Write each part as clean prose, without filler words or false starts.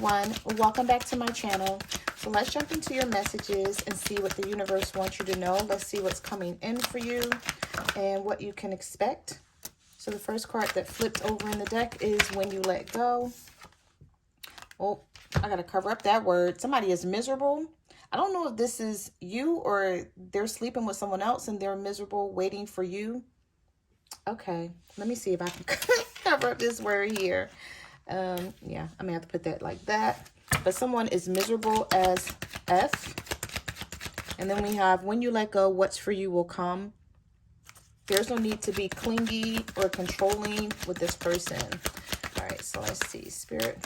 everyone, welcome back to my channel. So let's jump into your messages and see what the universe wants you to know. Let's see what's coming in for you and what you can expect. So the first card that flipped over in the deck is When You Let Go. Oh, I gotta cover up that word. Somebody is miserable. I don't know if this is you or they're sleeping with someone else and they're miserable waiting for you. Okay, let me see if I can cover up this word here. Yeah, I may have to put that like that. But someone is miserable as F. And then we have When You Let Go, what's for you will come. There's no need to be clingy or controlling with this person. All right, so let's see. Spirit,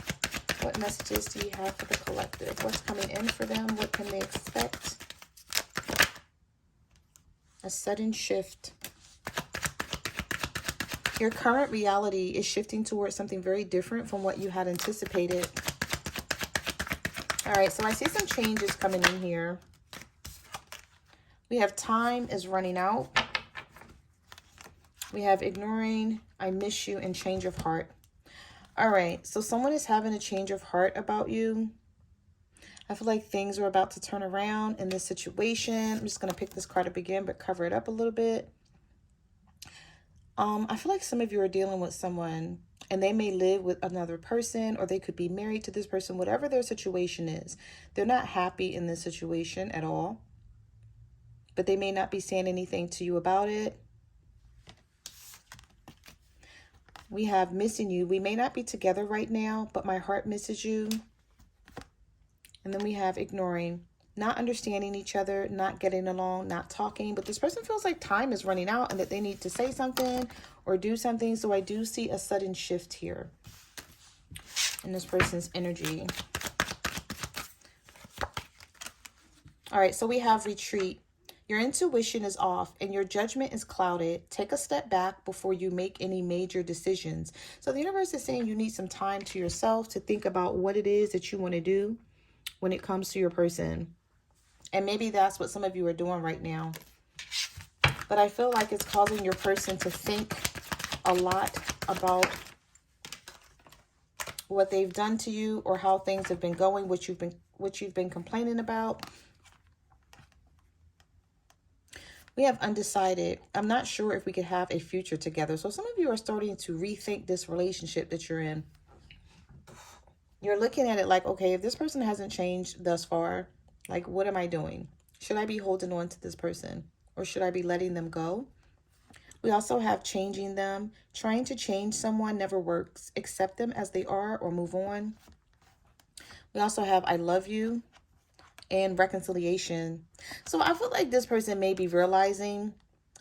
what messages do you have for the collective? What's coming in for them? What can they expect? A sudden shift. Your current reality is shifting towards something very different from what you had anticipated. All right, so I see some changes coming in here. We have time is running out. We have ignoring, I miss you, and change of heart. All right, so someone is having a change of heart about you. I feel like things are about to turn around in this situation. I'm just going to pick this card up again, but cover it up a little bit. I feel like some of you are dealing with someone and they may live with another person or they could be married to this person, whatever their situation is. They're not happy in this situation at all, but they may not be saying anything to you about it. We have missing you. We may not be together right now, but my heart misses you. And then we have ignoring, not understanding each other, not getting along, not talking. But this person feels like time is running out and that they need to say something or do something. So I do see a sudden shift here in this person's energy. All right, so we have retreat. Your intuition is off and your judgment is clouded. Take a step back before you make any major decisions. So the universe is saying you need some time to yourself to think about what it is that you want to do when it comes to your person. And maybe that's what some of you are doing right now. But I feel like it's causing your person to think a lot about what they've done to you or how things have been going, what you've been complaining about. We have undecided. I'm not sure if we could have a future together. So some of you are starting to rethink this relationship that you're in. You're looking at it like, okay, if this person hasn't changed thus far, like, what am I doing? Should I be holding on to this person or should I be letting them go? We also have changing them. Trying to change someone never works. Accept them as they are or move on. We also have I love you and reconciliation. So I feel like this person may be realizing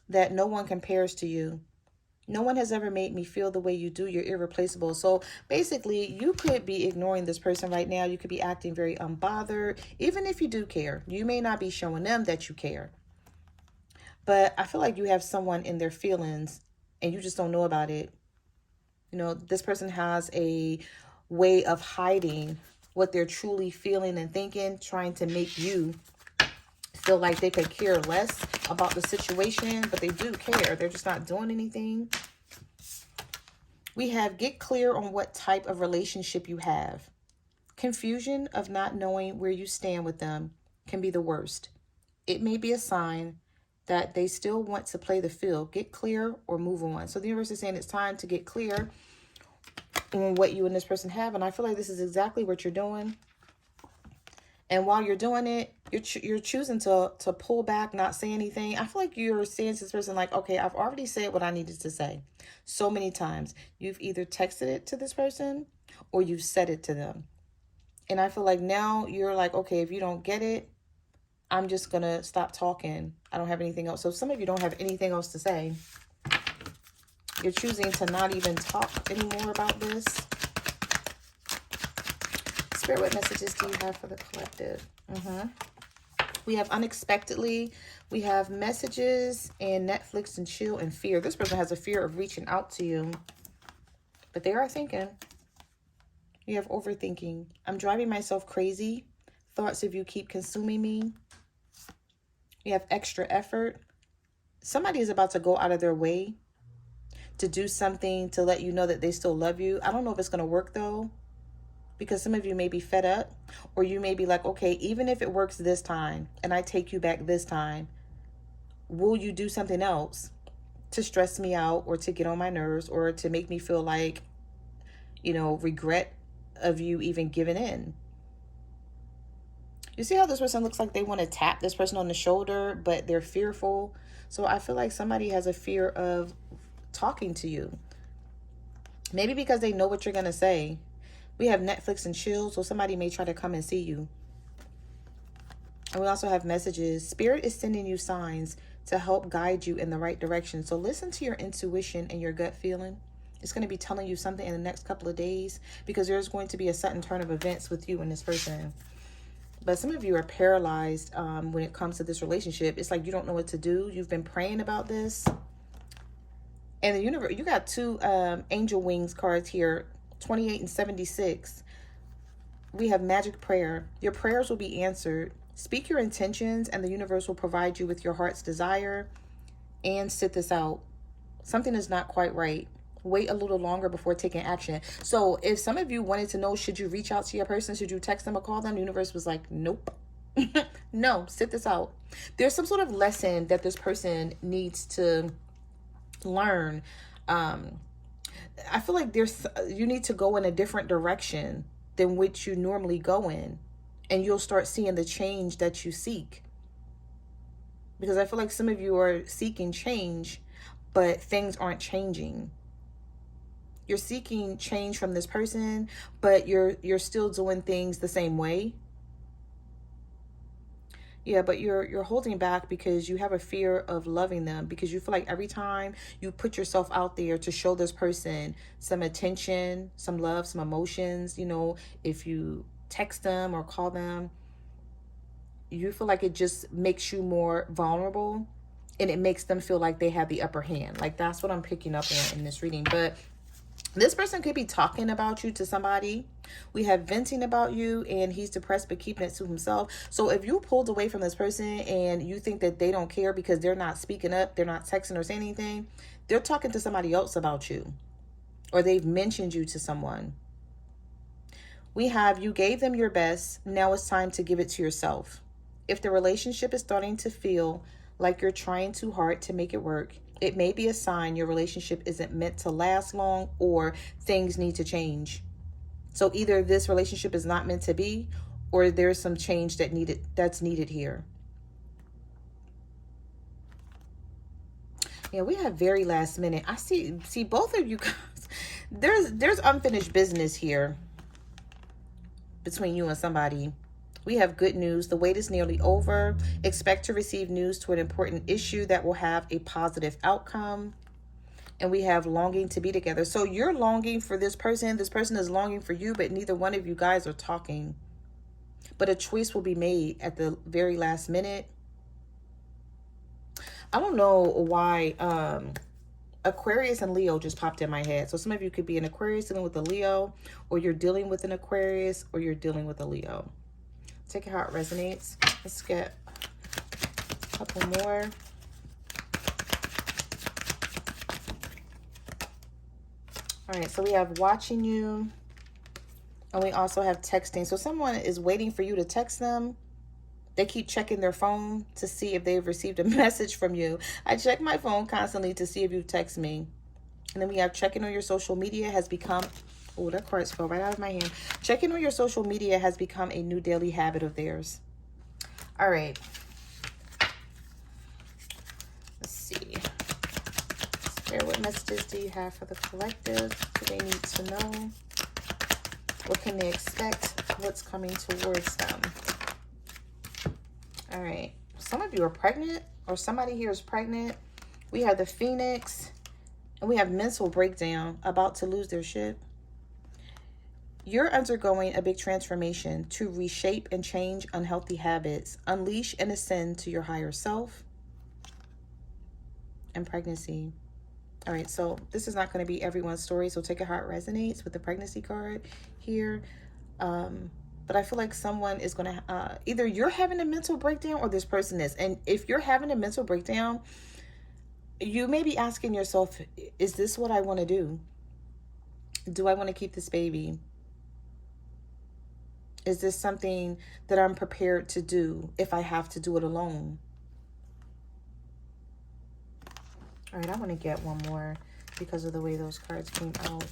that no one compares to you. No one has ever made me feel the way you do. You're irreplaceable. So basically, you could be ignoring this person right now. You could be acting very unbothered. Even if you do care, you may not be showing them that you care. But I feel like you have someone in their feelings and you just don't know about it. You know, this person has a way of hiding what they're truly feeling and thinking, trying to make you feel like they could care less about the situation, but they do care. They're just not doing anything. We have get clear on what type of relationship you have. Confusion of not knowing where you stand with them can be the worst. It may be a sign that they still want to play the field. Get clear or move on. So the universe is saying it's time to get clear on what you and this person have. And I feel like this is exactly what you're doing. And while you're doing it, you're choosing to pull back, not say anything. I feel like you're saying to this person like, okay, I've already said what I needed to say so many times. You've either texted it to this person or you've said it to them. And I feel like now you're like, okay, if you don't get it, I'm just going to stop talking. I don't have anything else. So some of you don't have anything else to say. You're choosing to not even talk anymore about this. Spirit, what messages do you have for the collective? We have unexpectedly. We have messages and Netflix and chill and fear. This person has a fear of reaching out to you, but they are thinking. You have overthinking. I'm driving myself crazy. Thoughts of you keep consuming me. You have extra effort. Somebody is about to go out of their way to do something to let you know that they still love you. I don't know if it's going to work though. because some of you may be fed up, or you may be like, okay, even if it works this time and I take you back this time, will you do something else to stress me out or to get on my nerves or to make me feel like, regret of you even giving in? You see how this person looks like they want to tap this person on the shoulder, but they're fearful. So I feel like somebody has a fear of talking to you. Maybe because they know what you're going to say. We have Netflix and chill, so somebody may try to come and see you. And we also have messages. Spirit is sending you signs to help guide you in the right direction. So listen to your intuition and your gut feeling. It's going to be telling you something in the next couple of days, because there's going to be a sudden turn of events with you and this person. But some of you are paralyzed when it comes to this relationship. It's like you don't know what to do. You've been praying about this. And the universe, you got two angel wings cards here, 28 and 76. We have magic prayer. Your prayers will be answered. Speak your intentions and the universe will provide you with your heart's desire. And sit this out. Something is not quite right. Wait a little longer before taking action. So if some of you wanted to know, should you reach out to your person? Should you text them or call them? The universe was like, nope. No, sit this out. There's some sort of lesson that this person needs to learn. I feel like you need to go in a different direction than which you normally go in. And you'll start seeing the change that you seek. Because I feel like some of you are seeking change, but things aren't changing. You're seeking change from this person, but you're still doing things the same way. Yeah, but you're holding back because you have a fear of loving them, because you feel like every time you put yourself out there to show this person some attention, some love, some emotions, if you text them or call them, you feel like it just makes you more vulnerable and it makes them feel like they have the upper hand. Like that's what I'm picking up on in this reading. But this person could be talking about you to somebody. We have venting about you, and he's depressed but keeping it to himself. So if you pulled away from this person and you think that they don't care because they're not speaking up, they're not texting or saying anything, they're talking to somebody else about you, or they've mentioned you to someone. We have, you gave them your best. Now it's time to give it to yourself. If the relationship is starting to feel like you're trying too hard to make it work, it may be a sign your relationship isn't meant to last long, or things need to change. So either this relationship is not meant to be, or there's some change that's needed here. Yeah, we have very last minute. I see both of you guys. There's unfinished business here between you and somebody. We have good news. The wait is nearly over. Expect to receive news to an important issue that will have a positive outcome. And we have longing to be together. So you're longing for this person. This person is longing for you, but neither one of you guys are talking. But a choice will be made at the very last minute. I don't know why Aquarius and Leo just popped in my head. So some of you could be an Aquarius dealing with a Leo, or you're dealing with an Aquarius, or you're dealing with a Leo. Take it how it resonates. Let's get a couple more. All right, so we have watching you, and we also have texting. So someone is waiting for you to text them. They keep checking their phone to see if they've received a message from you. I check my phone constantly to see if you text me. And then we have checking on your social media has become... Oh, that card fell right out of my hand. Checking on your social media has become a new daily habit of theirs. All right. Let's see. Spirit, what messages do you have for the collective? Do they need to know? What can they expect? What's coming towards them? All right. Some of you are pregnant, or somebody here is pregnant. We have the Phoenix, and we have mental breakdown, about to lose their shit. You're undergoing a big transformation to reshape and change unhealthy habits, unleash and ascend to your higher self, and pregnancy. All right, so this is not going to be everyone's story, so take it how it resonates with the pregnancy card here. But I feel like someone is going to, either you're having a mental breakdown or this person is. And if you're having a mental breakdown, you may be asking yourself, is this what I want to do? Do I want to keep this baby? Is this something that I'm prepared to do if I have to do it alone? All right, I want to get one more because of the way those cards came out.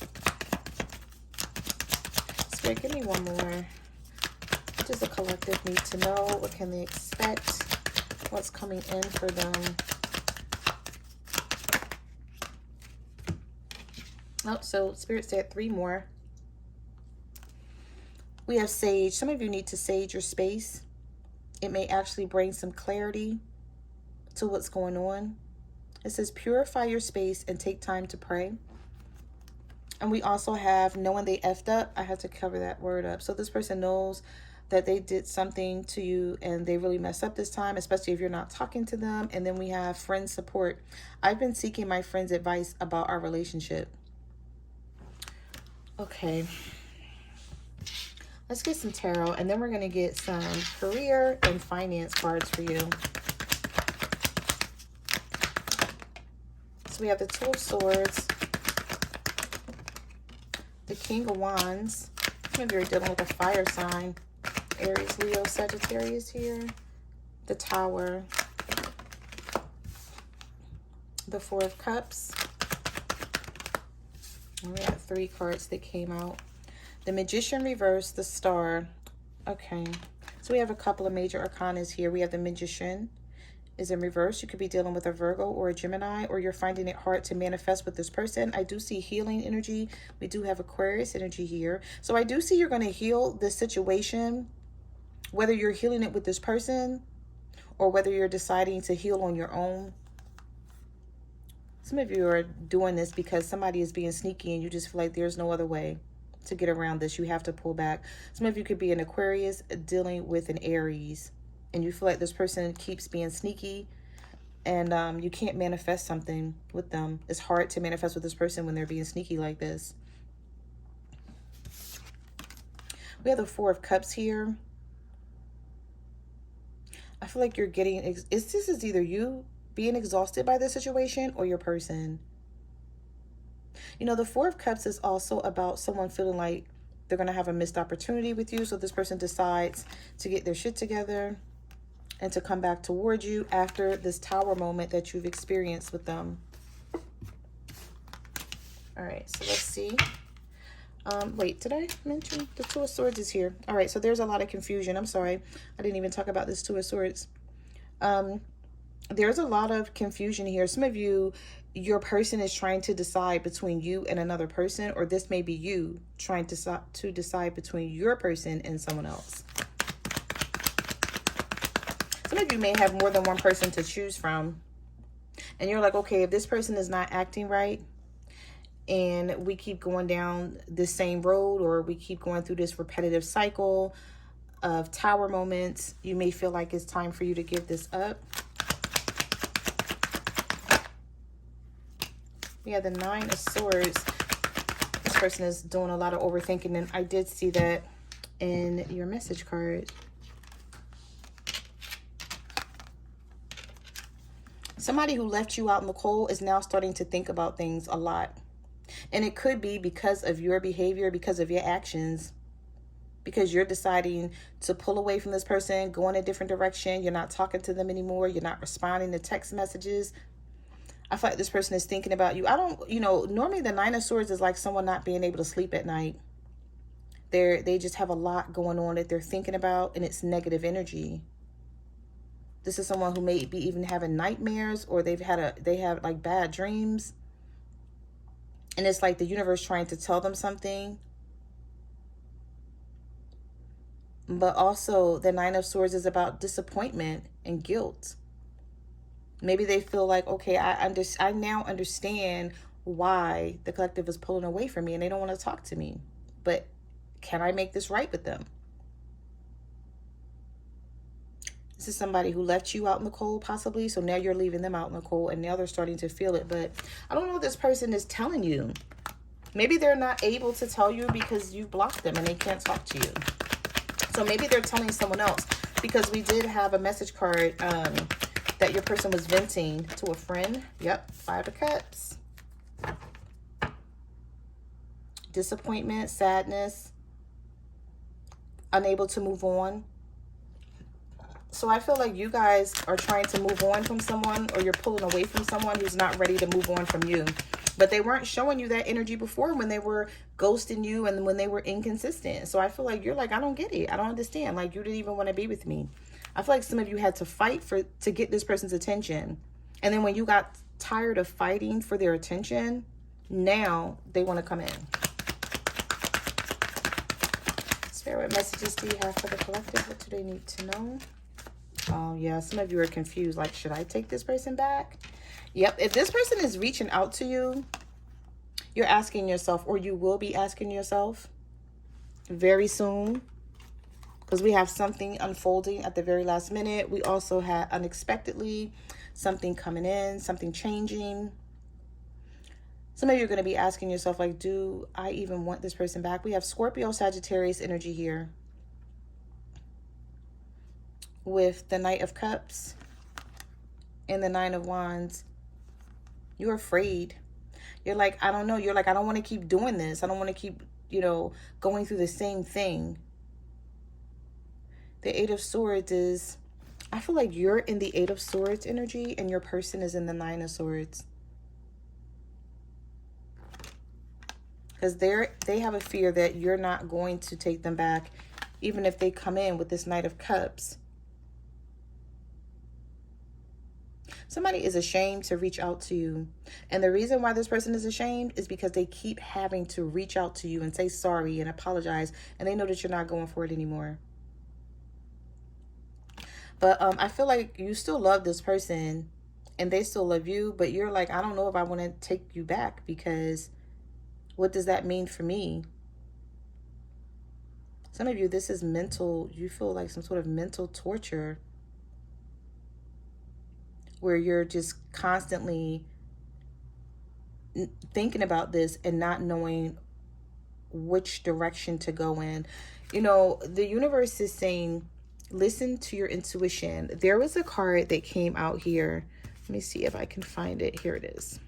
Spirit, give me one more. What does the collective need to know? What can they expect? What's coming in for them? Oh, so Spirit said 3 more. We have sage. Some of you need to sage your space. It may actually bring some clarity to what's going on. It says purify your space and take time to pray. And we also have knowing they effed up. I have to cover that word up. So this person knows that they did something to you and they really messed up this time, especially if you're not talking to them. And then we have friend support. I've been seeking my friend's advice about our relationship. Okay. Let's get some tarot, and then we're going to get some career and finance cards for you. So we have the Two of Swords, the King of Wands. Some of you are dealing with a fire sign. Aries, Leo, Sagittarius here. The Tower. The Four of Cups. And we have 3 cards that came out. The Magician reversed, the Star. Okay. So we have a couple of major arcanas here. We have the Magician is in reverse. You could be dealing with a Virgo or a Gemini, or you're finding it hard to manifest with this person. I do see healing energy. We do have Aquarius energy here. So I do see you're going to heal this situation, whether you're healing it with this person or whether you're deciding to heal on your own. Some of you are doing this because somebody is being sneaky and you just feel like there's no other way to get around this. You have to pull back. Some of you could be an Aquarius dealing with an Aries, and you feel like this person keeps being sneaky and you can't manifest something with them. It's hard to manifest with this person when they're being sneaky like this. We have the Four of Cups here. I feel like you're getting, this is either you being exhausted by this situation or your person. You know, the Four of Cups is also about someone feeling like they're going to have a missed opportunity with you. So this person decides to get their shit together and to come back towards you after this Tower moment that you've experienced with them. All right, so let's see. Wait, did I mention the Two of Swords is here? All right, so there's a lot of confusion. I'm sorry. I didn't even talk about this Two of Swords. There's a lot of confusion here. Some of you, your person is trying to decide between you and another person, or this may be you trying to decide between your person and someone else. Some of you may have more than one person to choose from. And you're like, okay, if this person is not acting right and we keep going down this same road, or we keep going through this repetitive cycle of Tower moments, you may feel like it's time for you to give this up. We have the Nine of Swords. This person is doing a lot of overthinking, and I did see that in your message card. Somebody who left you out in the cold is now starting to think about things a lot. And it could be because of your behavior, because of your actions, because you're deciding to pull away from this person, go in a different direction. You're not talking to them anymore. You're not responding to text messages. I feel like this person is thinking about you. Normally the Nine of Swords is like someone not being able to sleep at night. They just have a lot going on that they're thinking about, and it's negative energy. This is someone who may be even having nightmares, or they have like bad dreams. And it's like the universe trying to tell them something. But also the Nine of Swords is about disappointment and guilt. Maybe they feel like, okay, I now understand why the collective is pulling away from me and they don't want to talk to me. But can I make this right with them? This is somebody who left you out in the cold, possibly. So now you're leaving them out in the cold, and now they're starting to feel it. But I don't know what this person is telling you. Maybe they're not able to tell you because you blocked them and they can't talk to you. So maybe they're telling someone else, because we did have a message card that your person was venting to a friend. Yep, Five of Cups. Disappointment, sadness. unable to move on. So I feel like you guys are trying to move on from someone, or you're pulling away from someone who's not ready to move on from you. But they weren't showing you that energy before when they were ghosting you and when they were inconsistent. So I feel like you're like, I don't get it. I don't understand. Like, you didn't even want to be with me. I feel like some of you had to fight to get this person's attention. And then when you got tired of fighting for their attention, now they want to come in. Spirit, what messages do you have for the collective? What do they need to know? Oh, yeah. Some of you are confused. Like, should I take this person back? Yep. If this person is reaching out to you, you're asking yourself, or you will be asking yourself very soon, because we have something unfolding at the very last minute. We also had unexpectedly something coming in, something changing. Some of you are going to be asking yourself, like, do I even want this person back? We have Scorpio, Sagittarius energy here with the Knight of Cups and the Nine of Wands. You're afraid. You're like, I don't know. You're like, I don't want to keep doing this. I don't want to keep, going through the same thing. The Eight of Swords is, I feel like you're in the Eight of Swords energy and your person is in the Nine of Swords. Because they have a fear that you're not going to take them back, even if they come in with this Knight of Cups. Somebody is ashamed to reach out to you. And the reason why this person is ashamed is because they keep having to reach out to you and say sorry and apologize. And they know that you're not going for it anymore. But I feel like you still love this person and they still love you. But you're like, I don't know if I want to take you back, because what does that mean for me? Some of you, this is mental. You feel like some sort of mental torture, where you're just constantly thinking about this and not knowing which direction to go in. The universe is saying, listen to your intuition. There was a card that came out here. Let me see if I can find it. Here it is.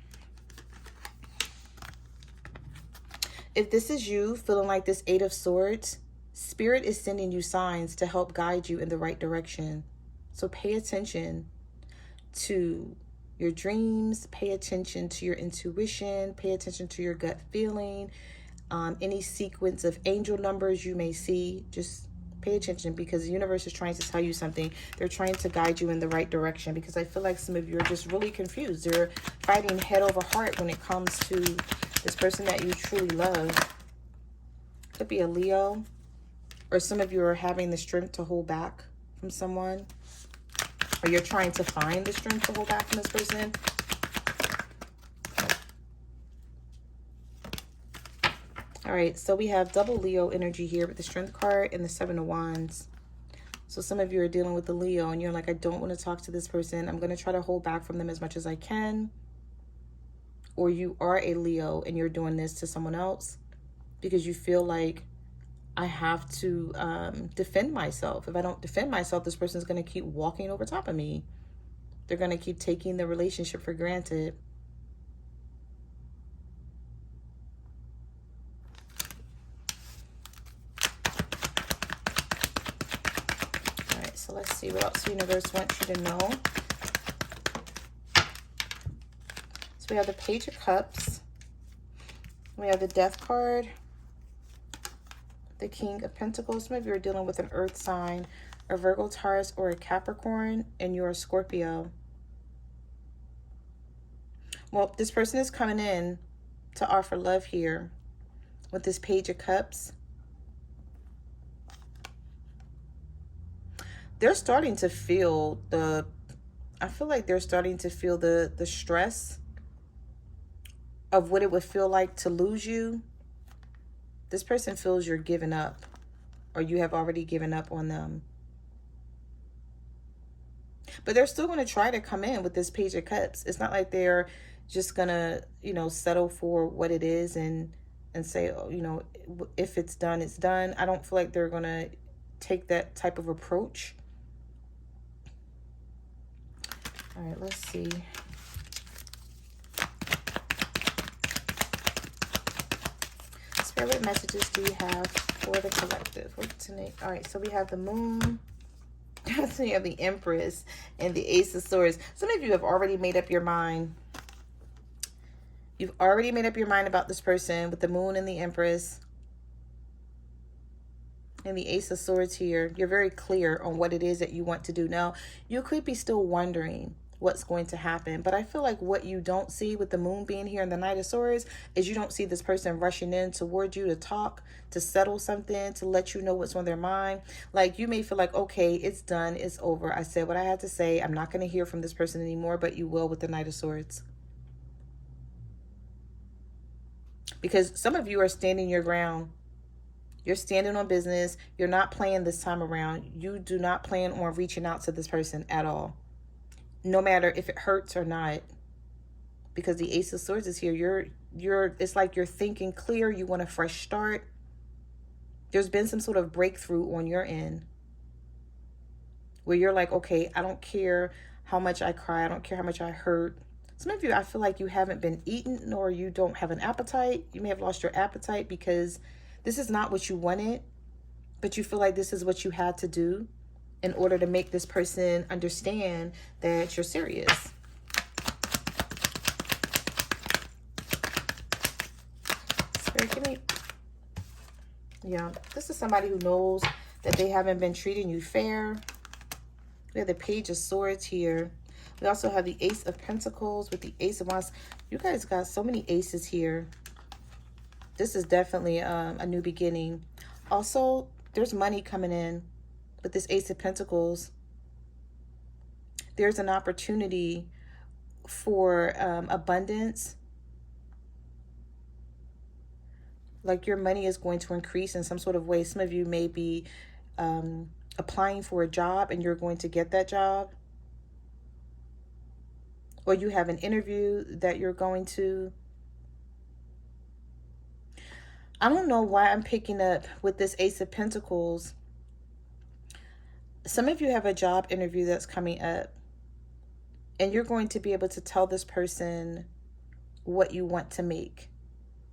If this is you feeling like this Eight of Swords, Spirit is sending you signs to help guide you in the right direction. So pay attention to your dreams, pay attention to your intuition, pay attention to your gut feeling, any sequence of angel numbers you may see. Just pay attention, because the universe is trying to tell you something. They're trying to guide you in the right direction, because I feel like some of you are just really confused. You're fighting head over heart when it comes to this person that you truly love. Could be a Leo, or some of you are having the strength to hold back from someone. Or you're trying to find the strength to hold back from this person. All right, so we have double Leo energy here with the Strength card and the Seven of Wands. So some of you are dealing with the Leo and you're like, I don't want to talk to this person. I'm going to try to hold back from them as much as I can. Or you are a Leo and you're doing this to someone else because you feel like, I have to defend myself. If I don't defend myself, this person is going to keep walking over top of me. They're going to keep taking the relationship for granted. All right, so let's see what else the universe wants you to know. So we have the Page of Cups. We have the Death card. The King of Pentacles. Some of you are dealing with an earth sign, a Virgo, Taurus, or a Capricorn, and you're a Scorpio. Well, this person is coming in to offer love here with this Page of Cups. They're starting to feel I feel like they're starting to feel the stress of what it would feel like to lose you. This person feels you're giving up, or you have already given up on them. But they're still going to try to come in with this Page of Cups. It's not like they're just going to, settle for what it is and say, oh, if it's done, it's done. I don't feel like they're going to take that type of approach. All right, let's see. what messages do you have for the collective? What's tonight? All right, so we have the moon. So you have the Empress and the Ace of Swords. Some of you have already made up your mind. You've already made up your mind about this person with the moon and the Empress and the Ace of Swords here. You're very clear on what it is that you want to do. Now, you could be still wondering what's going to happen, but I feel like what you don't see with the moon being here and the Knight of Swords is you don't see this person rushing in towards you to talk, to settle something, to let you know what's on their mind. Like, you may feel like, okay, it's done, it's over, I said what I had to say, I'm not going to hear from this person anymore, but you will with the Knight of Swords. Because some of you are standing your ground. You're standing on business. You're not playing this time around. You do not plan on reaching out to this person at all, no matter if it hurts or not. Because the Ace of Swords is here. It's like you're thinking clear. You want a fresh start. There's been some sort of breakthrough on your end where you're like, okay, I don't care how much I cry. I don't care how much I hurt. Some of you, I feel like you haven't been eaten, or you don't have an appetite. You may have lost your appetite because this is not what you wanted, but you feel like this is what you had to do in order to make this person understand that you're serious. Spirit, give me... Yeah, this is somebody who knows that they haven't been treating you fair. We have the Page of Swords here. We also have the Ace of Pentacles with the Ace of Wands. You guys got so many aces here. This is definitely a new beginning. Also, there's money coming in with this Ace of Pentacles. There's an opportunity for abundance. Like, your money is going to increase in some sort of way. Some of you may be applying for a job and you're going to get that job. Or you have an interview that you're going to. I don't know why I'm picking up with this Ace of Pentacles. Some of you have a job interview that's coming up, and you're going to be able to tell this person what you want to make.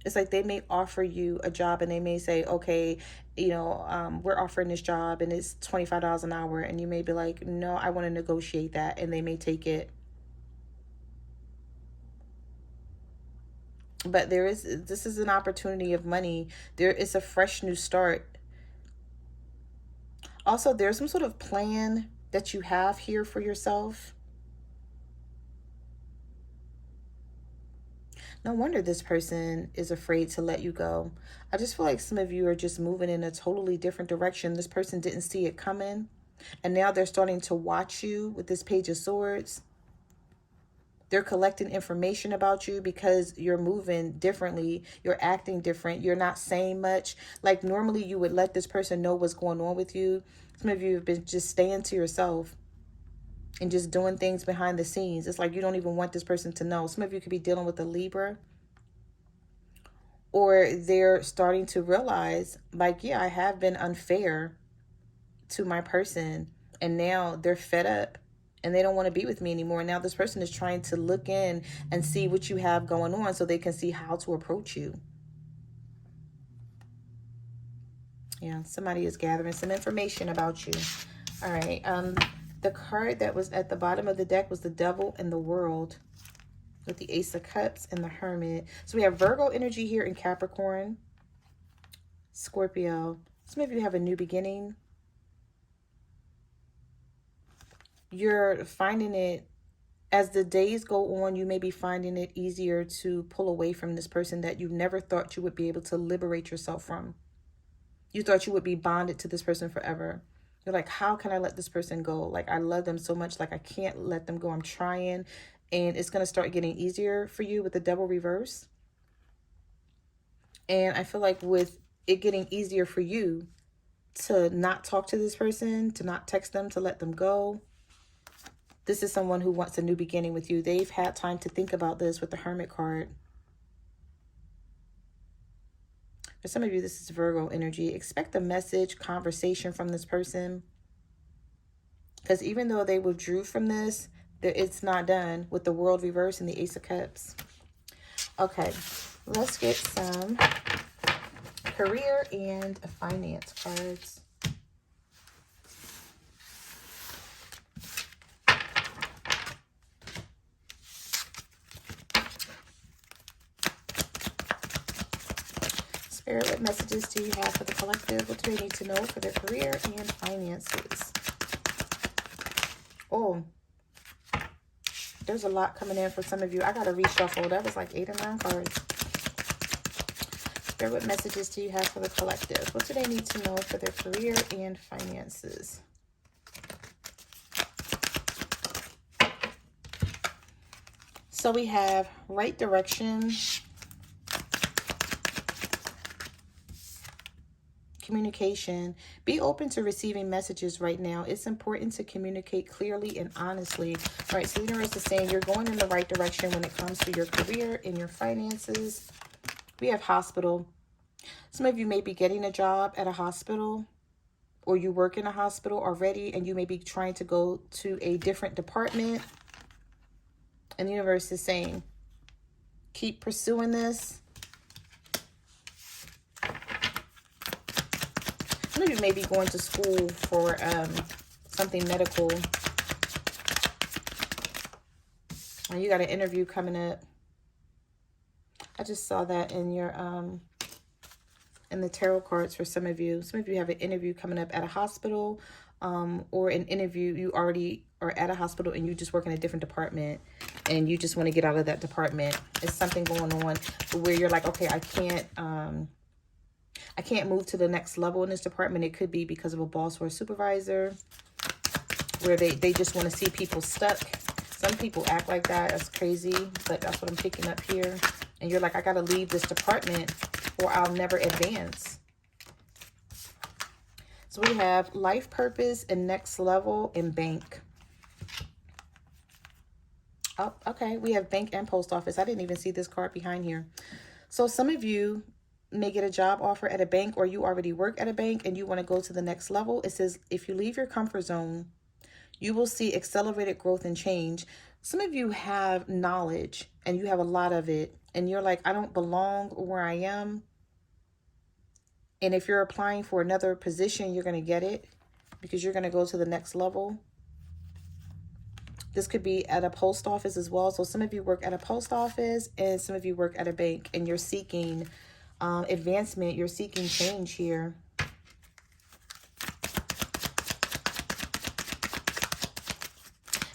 It's like they may offer you a job and they may say, okay, you know, we're offering this job and it's $25 an hour. And you may be like, no, I want to negotiate that. And they may take it. But this is an opportunity of money. There is a fresh new start. Also, there's some sort of plan that you have here for yourself. No wonder this person is afraid to let you go. I just feel like some of you are just moving in a totally different direction. This person didn't see it coming, and now they're starting to watch you with this Page of Swords. They're collecting information about you because you're moving differently. You're acting different. You're not saying much. Like, normally you would let this person know what's going on with you. Some of you have been just staying to yourself and just doing things behind the scenes. It's like you don't even want this person to know. Some of you could be dealing with a Libra. Or they're starting to realize, like, yeah, I have been unfair to my person. And now they're fed up. And they don't want to be with me anymore. Now this person is trying to look in and see what you have going on so they can see how to approach you. Yeah, somebody is gathering some information about you. All right. The card that was at the bottom of the deck was the Devil and the World with the Ace of Cups and the Hermit. So we have Virgo energy here in Capricorn, Scorpio. Some of you have a new beginning. You're finding it, as the days go on, you may be finding it easier to pull away from this person that you never thought you would be able to liberate yourself from. You thought you would be bonded to this person forever. You're like, how can I let this person go? Like, I love them so much. Like, I can't let them go. I'm trying. And it's going to start getting easier for you with the Devil reverse. And I feel like with it getting easier for you to not talk to this person, to not text them, to let them go, this is someone who wants a new beginning with you. They've had time to think about this with the Hermit card. For some of you, this is Virgo energy. Expect a message, conversation from this person. Because even though they withdrew from this, it's not done with the World reverse and the Ace of Cups. Okay, let's get some career and finance cards. Spirit, what messages do you have for the collective? What do they need to know for their career and finances? Oh, there's a lot coming in for some of you. I got to reshuffle. That was like 8 or 9 cards. Spirit, what messages do you have for the collective? What do they need to know for their career and finances? So we have right direction, communication. Be open to receiving messages right now. It's important to communicate clearly and honestly. All right, so the universe is saying you're going in the right direction when it comes to your career and your finances. We have hospital. Some of you may be getting a job at a hospital, or you work in a hospital already and you may be trying to go to a different department. And the universe is saying, keep pursuing this. Some of you may be going to school for something medical. And you got an interview coming up. I just saw that in your in the tarot cards for some of you. Some of you have an interview coming up at a hospital, or an interview, you already are at a hospital and you just work in a different department and you just want to get out of that department. It's something going on where you're like, okay, I can't move to the next level in this department. It could be because of a boss or a supervisor, where they just want to see people stuck. Some people act like that. That's crazy, but that's what I'm picking up here. And you're like, I got to leave this department or I'll never advance. So we have life purpose and next level and bank. Oh, okay. We have bank and post office. I didn't even see this card behind here. So some of you may get a job offer at a bank, or you already work at a bank and you want to go to the next level. It says, if you leave your comfort zone, you will see accelerated growth and change. Some of you have knowledge and you have a lot of it. And you're like, I don't belong where I am. And if you're applying for another position, you're going to get it because you're going to go to the next level. This could be at a post office as well. So some of you work at a post office and some of you work at a bank, and you're seeking advancement. You're seeking change here.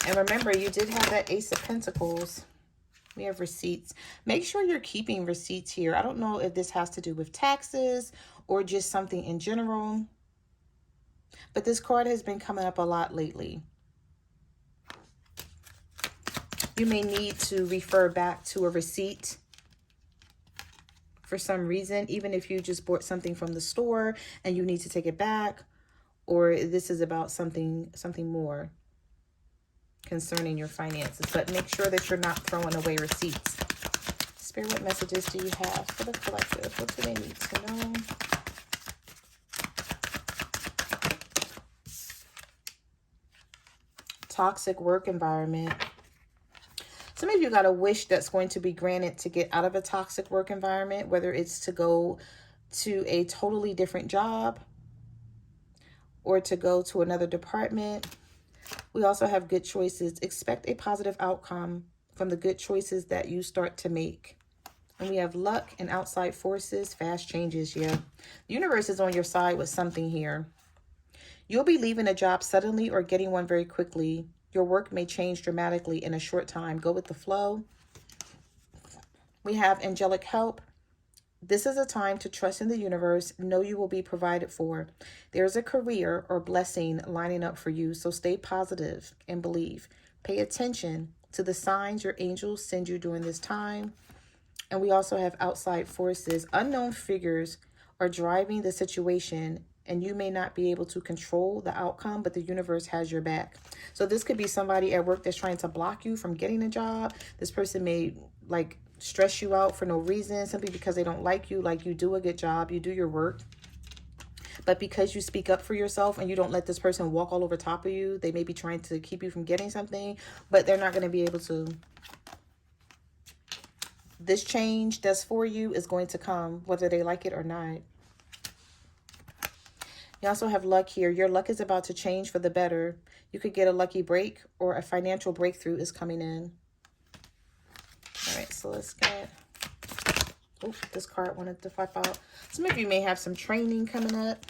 And remember, you did have that Ace of Pentacles. We have receipts. Make sure you're keeping receipts here. I don't know if this has to do with taxes or just something in general, but this card has been coming up a lot lately. You may need to refer back to a receipt for some reason, even if you just bought something from the store and you need to take it back, or this is about something more concerning your finances. But make sure that you're not throwing away receipts. Spirit, what messages do you have for the collective? What do they need to know? Toxic work environment. Some of you got a wish that's going to be granted to get out of a toxic work environment, whether it's to go to a totally different job or to go to another department. We also have good choices. Expect a positive outcome from the good choices that you start to make. And we have luck and outside forces, fast changes. Yeah, the universe is on your side with something here. You'll be leaving a job suddenly or getting one very quickly. Your work may change dramatically in a short time. Go with the flow. We have angelic help. This is a time to trust in the universe. Know you will be provided for. There's a career or blessing lining up for you. So stay positive and believe. Pay attention to the signs your angels send you during this time. And we also have outside forces. Unknown figures are driving the situation, and you may not be able to control the outcome, but the universe has your back. So this could be somebody at work that's trying to block you from getting a job. This person may like stress you out for no reason, simply because they don't like you. Like, you do a good job, you do your work, but because you speak up for yourself and you don't let this person walk all over top of you, they may be trying to keep you from getting something, but they're not going to be able to. This change that's for you is going to come, whether they like it or not. You also have luck here. Your luck is about to change for the better. You could get a lucky break, or a financial breakthrough is coming in. All right, so let's get... Oh, this card wanted to pop out. Some of you may have some training coming up.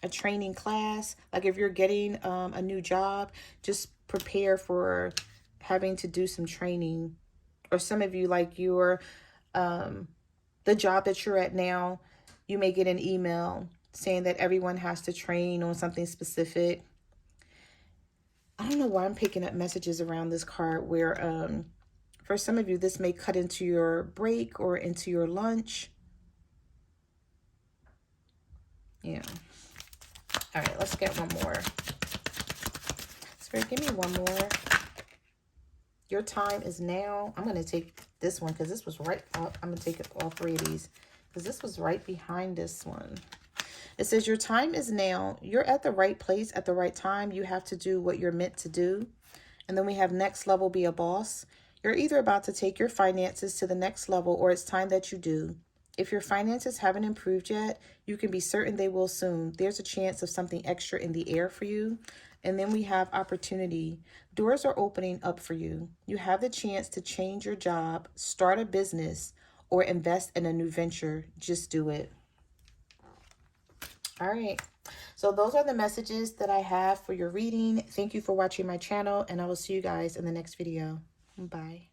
A training class. Like if you're getting a new job, just prepare for having to do some training. Or some of you, like your the job that you're at now, you may get an email saying that everyone has to train on something specific. I don't know why I'm picking up messages around this card where for some of you, this may cut into your break or into your lunch. Yeah. All right, let's get one more. Spirit, give me one more. Your time is now. I'm going to take this one because this was right up. I'm going to take all three of these because this was right behind this one. It says your time is now. You're at the right place at the right time. You have to do what you're meant to do. And then we have next level, be a boss. You're either about to take your finances to the next level or it's time that you do. If your finances haven't improved yet, you can be certain they will soon. There's a chance of something extra in the air for you. And then we have opportunity. Doors are opening up for you. You have the chance to change your job, start a business, or invest in a new venture. Just do it. All right. So those are the messages that I have for your reading. Thank you for watching my channel, and I will see you guys in the next video. Bye.